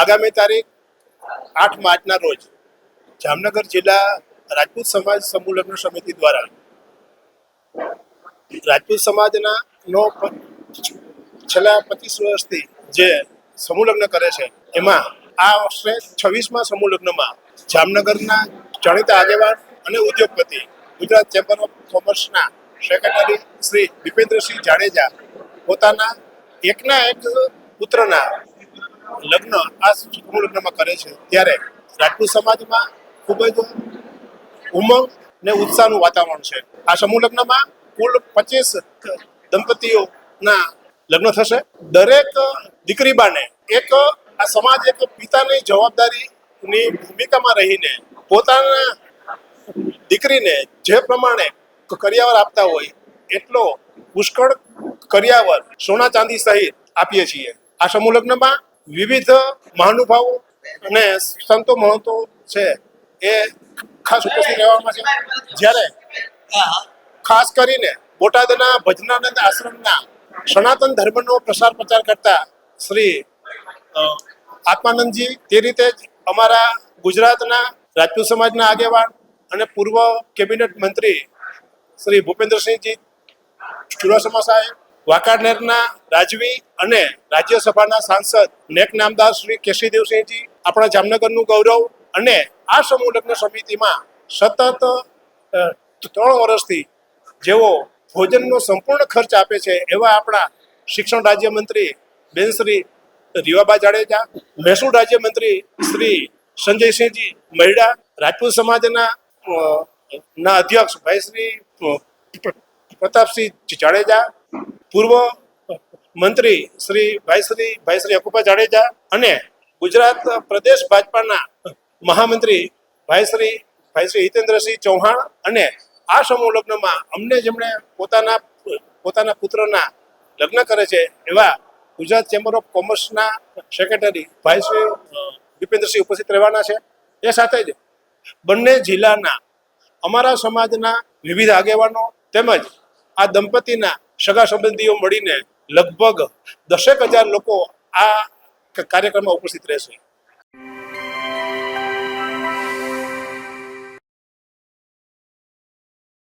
આગામી તારીખ 8 માર્ચના રોજ જામનગર જિલ્લા રાજપૂત સમાજ સમૂહ લગ્ન સમિતિ દ્વારા રાજપૂત સમાજના છેલ્લા 25 વર્ષથી જે સમૂહ લગ્ન કરે છે એમાં આ વર્ષે 26મા સમૂહ લગ્નમાં જામનગરના જાણીતા આગેવાન અને ઉદ્યોગપતિ ગુજરાત ચેમ્બર ઓફ કોમર્સના સેક્રેટરી શ્રી દીપેન્દ્રસિંહ જાડેજા પોતાના એકના એક પુત્રના લગ્ન આ સમૂહ લગ્નમાં કરે છે ત્યારે રાજપૂત સમાજમાં ખૂબ જ ઉમંગ ને ઉત્સાહનું વાતાવરણ છે. આ સમૂહ લગ્નમાં કુલ 25 દંપતીઓના લગ્ન થશે. દરેક દીકરી બાને એક આ સમાજ એક પિતાની જવાબદારીની ભૂમિકામાં રહીને પોતાના દીકરીને જે પ્રમાણે કરિયાવર આપતા હોય એટલો પુષ્કળ કરિયાવર સોના ચાંદી સહિત આપીએ છીએ. આ સમૂહ લગ્નમાં વિવિધ મહાનુભાવો અને સંતો મહંતો છે એ ખાસ ઉપસ્થિત રહેવામાં છે. જ્યારે ખાસ કરીને બોટાદના ભજનાનંદ આશ્રમના સનાતન ધર્મનો પ્રસાર પ્રચાર કરતા શ્રી આત્માનંદજી, તે રીતે જ અમારા ગુજરાતના રાજપૂત સમાજના આગેવાન અને પૂર્વ કેબિનેટ મંત્રી શ્રી ભૂપેન્દ્રસિંહજી ચુડાસમા સાહેબ, વાંકાનેરના રાજવી અને રાજ્યસભાના સાંસદ નેક નામદાર શ્રી કેશીદેવસિંહજી, આપણા જામનગરનું ગૌરવ અને આ સમૂહ લગ્ન સમિતિમાં સતત 3 વર્ષથી જેઓ ભોજનનો સંપૂર્ણ ખર્ચ આપે છે એવા આપણા શિક્ષણ રાજ્યમંત્રી બેન શ્રી રીવાબા જાડેજા, મહેસૂલ રાજ્યમંત્રી શ્રી સંજયસિંહજી મહિડા, રાજપૂત સમાજના અધ્યક્ષ ભાઈ શ્રી પ્રતાપસિંહ જાડેજા, પૂર્વ મંત્રી શ્રી ભાઈ શ્રી અકુપા જાડેજા અને ગુજરાત પ્રદેશ ભાજપાના મહામંત્રી ભાઈ શ્રી હિતેન્દ્રસિંહ ચૌહાણ અને આ સમૂહ લગ્નમાં અમને જેમણે પોતાના પુત્રના લગ્ન કરે છે એવા ગુજરાત ચેમ્બર ઓફ કોમર્સના સેક્રેટરી ભાઈ શ્રી દીપેન્દ્રસિંહ ઉપસ્થિત રહેવાના છે. એ સાથે જ બંને જિલ્લાના અમારા સમાજના વિવિધ આગેવાનો તેમજ આ દંપતીના સગા સંબંધીઓ મળીને લગભગ 10,000 લોકો આ કાર્યક્રમમાં ઉપસ્થિત રહેશે.